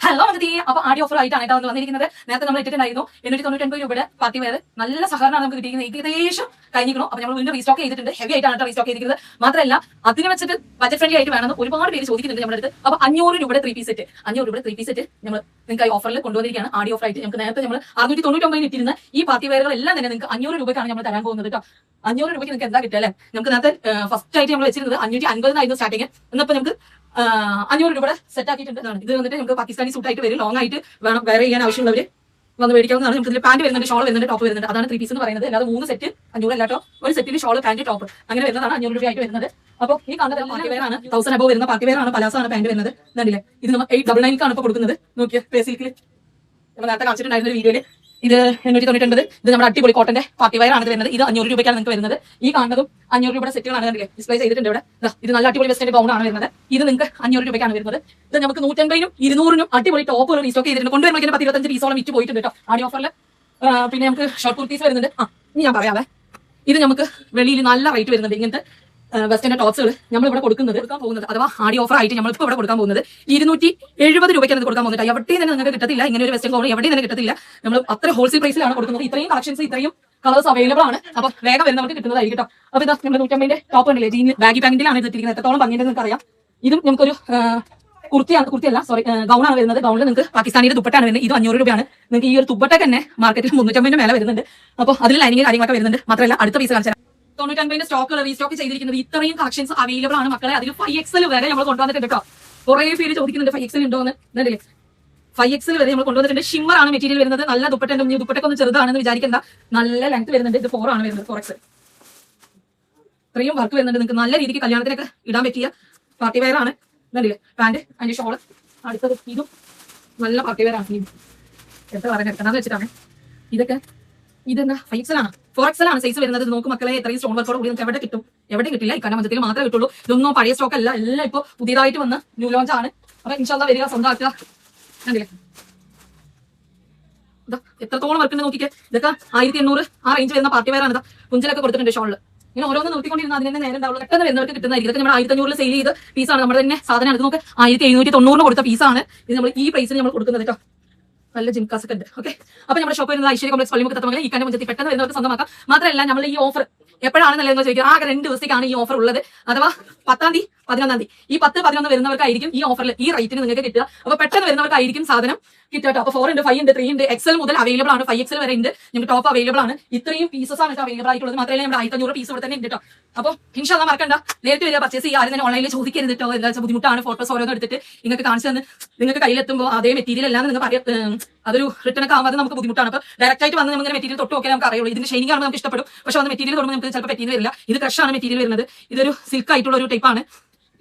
Hello മതി. അപ്പൊ ആടി ഓഫർ ആയിട്ടാണ് കേട്ടോ വന്നിരിക്കുന്നത്. നേരത്തെ നമ്മൾ ഇട്ടിട്ടുണ്ടായിരുന്നു 899 രൂപയുടെ പാർട്ടി വെയർ. നല്ല സഹകരണമാണ് നമുക്ക് കിട്ടിയിരിക്കുന്നത്. ഏകദേശം കഴിഞ്ഞിരിക്കണം. അപ്പൊ നമ്മൾ വീണ്ടും റീസ്റ്റോക്ക് ചെയ്തിട്ടുണ്ട്. ഹെവി ആയിട്ടാണ് റീസ്റ്റോക്ക് ചെയ്തിരിക്കുന്നത്. മാത്രമല്ല അതിന് വെച്ചിട്ട് ബജറ്റ് ഫ്രണ്ട്ലി ആയിട്ട് വേണമെന്ന് ഒരുപാട് പേര് ചോദിക്കുന്നുണ്ട് നമ്മുടെ അടുത്ത്. അപ്പൊ 500 രൂപയുടെ 3 പീസ് സെറ്റ് 500 രൂപയുടെ 3 പീസ് സെറ്റ് നമ്മൾ നിങ്ങൾക്ക് ഓഫറിൽ കൊണ്ടുവന്നിരിക്കുകയാണ്. ആടി ഓഫർ ആയിട്ട് നമുക്ക് നേരത്തെ നമ്മൾ 699 ഇട്ടിരുന്ന ഈ പാർട്ടി വെയറുകളെല്ലാം തന്നെ നിങ്ങൾക്ക് 500 രൂപയ്ക്കാണ് നമ്മൾ തരാൻ പോകുന്നത് കേട്ടോ. 500 രൂപയ്ക്ക് നിങ്ങൾക്ക് എന്താ കിട്ടുക അല്ലേ? നമുക്ക് നേരത്തെ ഫസ്റ്റ് ആയിട്ട് നമ്മൾ വെച്ചിരുന്നത് 550 സ്റ്റാർട്ടിങ്. എന്നപ്പോ നമുക്ക് 500 രൂപയുടെ സെറ്റ് ആക്കിയിട്ടുണ്ട്. ഇത് വന്നിട്ട് നമുക്ക് പാകിസ്ഥാനി സൂട്ട് ആയിട്ട് വരും. ലോങ് ആയിട്ട് വേണം വേറെ ചെയ്യാൻ ആവശ്യമുള്ളവർ വന്ന് മേടിക്കാവുന്നതാണ്. നമുക്ക് ഇതിൽ പാന്റ് വരുന്നുണ്ട്, ഷോൾ വരുന്നുണ്ട്, ടോപ്പ് വരുന്നുണ്ട്. അതാണ് 3 പീസ് എന്ന് പറയുന്നത്. അല്ലാതെ 3 സെറ്റ് 500 അല്ലാട്ടോ. ഒരു സെറ്റിൽ ഷോൾ, പാന്റ്, ടോപ്പ് അങ്ങനെ വരുന്നതാണ് 500 രൂപയായിട്ട് വരുന്നത്. അപ്പോൾ ഈ കാണുന്നത് പാർട്ടി വെയർ ആണ്. 1000 അബവ് വരുന്ന പാർട്ടി വെയർ ആണ്. പലാസാണ് പാന്റ് വരുന്നത്. ഇതല്ലേ, ഇത് നമ്മൾ 899 ആണ് ഇപ്പോൾ കൊടുക്കുന്നത്. നോക്കിയാൽ ബേസിക്കലി നമ്മൾ നേരത്തെ കാണിച്ചിട്ടുണ്ടായിരുന്ന ഒരു വീഡിയോയിൽ ഇത് 899. ഇത് നമ്മുടെ അടിപൊളി കോട്ടന്റെ പാർട്ടി വെയർ ആണ് വരുന്നത്. ഇത് 500 രൂപയ്ക്കാണ് നിങ്ങൾക്ക് വരുന്നത്. ഈ കാണുന്നതും 500 രൂപയുടെ സെറ്റുകളാണ് കണ്ടില്ലേ, ഡിസ്പ്ലേ ചെയ്തിട്ടുണ്ട് ഇവിടെ. ഇത് നല്ല അടിപൊളി വെസ്റ്റേൺ ഗൗൺ ആണ് വരുന്നത്. ഇത് നിങ്ങൾക്ക് 500 രൂപയ്ക്കാണ് വരുന്നത്. ഇത് നമുക്ക് 150നും 200നും അടിപൊളി ടോപ്പ് റീസ്റ്റോക്ക് ചെയ്തിട്ടുണ്ട്. കൊണ്ടുവരുമ്പോൾ 10-25 പീസോളം വിറ്റ് പോയിട്ടുണ്ട് കേട്ടോ ആടി ഓഫറിൽ. പിന്നെ നമുക്ക് ഷോർട്ട് കുർത്തീസ് വരുന്നുണ്ട്. ഇനി ഞാൻ പറയാവേ, ഇത് നമുക്ക് വെളിയിൽ നല്ല റേറ്റ് വരുന്നുണ്ട്. ഇങ്ങനത്തെ വെസ്റ്റേൺ ടോപ്സുകൾ നമ്മൾ ഇവിടെ കൊടുക്കാൻ പോകുന്നത്, അഥവാ ആടി ഓഫർ ആയിട്ട് നമ്മൾ ഇപ്പോൾ ഇവിടെ കൊടുക്കാൻ പോകുന്നത് 270 രൂപയ്ക്കാണ് കൊടുക്കാൻ പോകുന്നത്. എവിടെയും തന്നെ നിങ്ങൾക്ക് കിട്ടത്തില്ല. ഇങ്ങനെ ഒരു വെസ്റ്റേൺ ഗൗൺ എവിടെയും തന്നെ കിട്ടത്തില്ല. നമ്മൾ അത്ര ഹോൾസെയിൽ പ്രൈസിലാണ് കൊടുക്കുന്നത്. ഇത്രയും കളക്ഷൻസ്, ഇത്രയും കളേഴ്സ് അവൈലബിൾ ആണ്. അപ്പൊ വേഗം വരുന്നവർക്ക് കിട്ടുന്നതായിരിക്കും കേട്ടോ. അപ്പൊ ഇതാ നമ്മുടെ 150ന്റെ ടോപ്പ് ഉണ്ടല്ലേ, ജീൻ ബാഗി പാന്റിലാണ് ഇത് ഇട്ടിരിക്കുന്നത്. എത്രത്തോളം ഭംഗിയുണ്ടെന്ന് നിങ്ങൾക്ക് അറിയാം. ഇതും നമുക്കൊരു കുർത്തിയല്ല, സോറി, ഗൗണാണ് വരുന്നത്. ഗൗണിൽ നിങ്ങൾക്ക് പാകിസ്ഥാനിയുടെ ദുപ്പട്ടാണ് വരുന്നത്. ഇത് 500 രൂപയാണ്. നിങ്ങൾക്ക് ഈ ഒരു ദുപ്പട്ട തന്നെ മാർക്കറ്റിൽ 350 മേലെ വരുന്നുണ്ട്. അപ്പോൾ അതിൽ ലൈനിങ് കാര്യങ്ങളൊക്കെ വരുന്നുണ്ട്. മാത്രമല്ല അടുത്ത പീസ് കാണിച്ചാൽ 95ന്റെ സ്റ്റോക്കുകൾ റീസ്റ്റോക്ക് ചെയ്തിരിക്കുന്നത്. ഇത്രയും കളക്ഷൻസ് അവൈലബിൾ ആണ് മക്കളെ. അതിൽ 5XL വരെ നമ്മൾ കൊണ്ടുവന്നിട്ടുണ്ട് കേട്ടോ. കുറെ പേര് ചോദിക്കുന്നുണ്ട് 5XL ഉണ്ടോ എന്ന്. എന്നല്ലേ, 5XL വരെ നമ്മൾ കൊണ്ടുവന്നിട്ടുണ്ട്. ഷിമ്മർ ആണ് മെറ്റീരിയൽ വരുന്നത്. നല്ല ദുപ്പട്ടുണ്ട്. ദുപ്പട്ടൊക്കെ ചെറുതാണെന്ന് വിചാരിക്കേണ്ട, നല്ല ലെങ്ത് വരുന്നുണ്ട്. ഇത് 4 ആണ് വരുന്നത്, 4XL. ഇത്രയും വർക്ക് വരുന്നുണ്ട്. നിങ്ങൾക്ക് നല്ല രീതിക്ക് കല്യാണത്തിനൊക്കെ ഇടാൻ പറ്റിയ പാർട്ടി വെയർ ആണ്. എന്നല്ലേ, പാന്റ്, അതിന്റെ ഷോള്. അടുത്തത് ഇതും നല്ല പാർട്ടി വെയർ ആണ്. എത്ര പറഞ്ഞ എടുക്കണമെന്ന് വെച്ചിട്ടാണ്. ഇതൊക്കെ ഇതെന്താ 5XL ആണ്, 4XL ആണ് സൈസ് വരുന്നത്. നോക്കും മക്കളെ, എത്രയും സ്റ്റോൺ വർക്കോട് കൂടി നമുക്ക് എവിടെ കിട്ടും? എവിടെ കിട്ടില്ല. ഇക്കാലം മഞ്ചത്തിൽ മാത്രമേ കിട്ടുള്ളൂ. ഇതൊന്നും പഴയ സ്റ്റോക്ക് അല്ല. എല്ലാം ഇപ്പോൾ പുതിയതായിട്ട് വന്ന് ന്യൂ ലോഞ്ച് ആണ്. അപ്പൊ ഇൻഷാല്ലാ വരിക, സ്വന്തമാക്കുക. കണ്ടില്ലേ ഇതാ എത്രത്തോളം വർക്ക് ഉണ്ട് നോക്കിക്കേ. ഇതൊക്കെ 1800 ആ റേഞ്ച് വരുന്ന പാർട്ടി വെയർ ആണ്. ഇതാ കുഞ്ചലൊക്കെ കൊടുത്തിട്ടുണ്ട് ഷോളിൽ. ഇങ്ങനെ ഓരോന്ന് നോക്കിക്കൊണ്ടിരുന്ന അതിന് തന്നെ നേരം ഉണ്ടാവുള്ളൂ. പെട്ടെന്ന് വരുന്നവർക്ക് കിട്ടുന്നതായിരിക്കും. ഇതൊക്കെ നമ്മൾ 1500 സെയിൽ ചെയ്ത് പീസാണ്. നമ്മുടെ തന്നെ സാധനം എടുത്ത് നോക്ക്, 1790 കൊടുത്ത പീസാണ്. ഇത് നമ്മൾ ഈ പ്രൈസിന് നമ്മൾ കൊടുക്കുന്നത് കേട്ടോ. നല്ല ജിംകാസൊക്കെ ഉണ്ട്. ഓക്കെ, അപ്പൊ നമ്മുടെ ഷോപ്പ് വരുന്നത് ഐശ്വര്യ കോംപ്ലക്സ് പള്ളിമുക്ക് തത്തമംഗലം. ഈ കണ്ട മുഞ്ചത്തി പെട്ടെന്ന് വരുന്നവർക്ക് സ്വന്തമാക്കാം. മാത്രമല്ല നമ്മൾ ഈ ഓഫർ എപ്പോഴാണ് നല്ലതെന്ന് ചോദിക്കുക. ആകെ 2 ദിവസത്തേക്കാണ് ഈ ഓഫർ ഉള്ളത്. അഥവാ 10-ാം തീയതി 11-ാം തീയതി. ഈ 10-11 വരുന്നവർക്കായിരിക്കും ഈ ഓഫറിൽ ഈ റേറ്റിന് നിങ്ങൾക്ക് കിട്ടുക. അപ്പൊ പെട്ടെന്ന് വരുന്നവർക്കായിരിക്കും സാധനം കിട്ടുക കേട്ടോ. അപ്പൊ 4 ഉണ്ട്, 5 ഉണ്ട്, 3 ഉണ്ട്, XL മുതൽ അവൈലബിൾ ആണ്. 5XL വരെ ഉണ്ട്. നിങ്ങൾക്ക് ടോപ്പ് അവൈലബിൾ ആണ്. ഇത്രയും പീസസ് ആണ് അവൈലബിൾ ആയിട്ടുള്ളത്. മാത്രമല്ല നമ്മുടെ 1500 പീസ് ഇവിടെ തന്നെ ഉണ്ട് കേട്ടോ. അപ്പോൾ ഇൻഷാല്ലാ മറക്കണ്ട, നേരിട്ട് വരിക, പർച്ചേസ് ചെയ്യുക. ആരും തന്നെ ഓൺലൈനിൽ ചോദിക്കരുത് കേട്ടോ. എന്താ വെച്ചാൽ ബുദ്ധിമുട്ടാണ്. ഫോട്ടോസ് ഓരോന്നും എടുത്തിട്ട് നിങ്ങൾക്ക് കാണിച്ചു തന്ന് നിങ്ങൾക്ക് കയ്യിലെത്തുമ്പോൾ അതേ മെറ്റീരിയൽ അല്ലാന്ന് നിങ്ങൾ പറയാം. അതൊരു റിട്ടേൺ ഒക്കെ ആവാതെ നമുക്ക് ബുദ്ധിമുട്ടാണ്. അപ്പോൾ ഡയറക്റ്റ് ആയിട്ട് വന്ന് നമുക്ക് മെറ്റീരിയൽ തൊട്ട് നോക്കിയാൽ നമുക്ക് അറിയുള്ളൂ. ഇതിന്റെ ഷൈനിങ് ആണെന്ന് നമുക്ക് ഇഷ്ടപ്പെടും. പക്ഷെ വന്ന് മെറ്റീരിയൽ തൊടുമ്പോൾ നമുക്ക് ചിലപ്പോൾ പറ്റിയെന്ന് വരില്ല. ഇത് ക്രഷ് ആണ് മെറ്റീരിയൽ വരുന്നത്. ഇതൊരു സിൽക്ക് ആയിട്ടുള്ള ഒരു ടൈപ്പാണ്.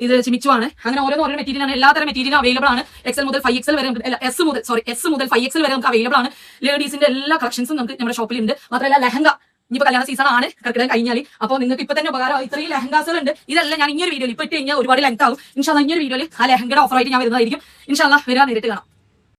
ഇത് ചിമിച്ചു ആണ്. അങ്ങനെ ഓരോ മെറ്റീരിയൽ ആണ്. എല്ലാത്തരം മെറ്റീരിയലും അവൈലബിൾ ആണ്. XL മുതൽ 5XL വരെ, S മുതൽ 5XL വരെ നമുക്ക് അവൈലബിൾ ആണ്. ലേഡീസിന്റെ എല്ലാ കളക്ഷൻസും നമുക്ക് നമ്മുടെ ഷോപ്പിലുണ്ട്. മാത്രമല്ല ലെഹങ്ക, ഇനിയിപ്പോൾ കല്യാണ സീസൺ ആണ്, കർക്കിടകം കഴിഞ്ഞാൽ. അപ്പോൾ നിങ്ങൾക്ക് ഇപ്പൊ തന്നെ ഉപകാരം. ഇത്രയും ലെഹങ്കാസുകൾ ഉണ്ട്. ഇതെല്ലാം ഞാൻ ഈ ഒരു വീഡിയോയിൽ ഇപ്പൊ ഇട്ട് കഴിഞ്ഞാൽ ഒരുപാട് ലെങ്ത് ആകും. ഇൻഷാല്ലാ ഈ ഒരു വീഡിയോയിൽ ആ ലെഹങ്കയുടെ ഓഫറായിട്ട് ഞാൻ വരുന്നതായിരിക്കും. ഇൻഷാല്ലാ വരാൻ നേരിട്ട് കാണാം.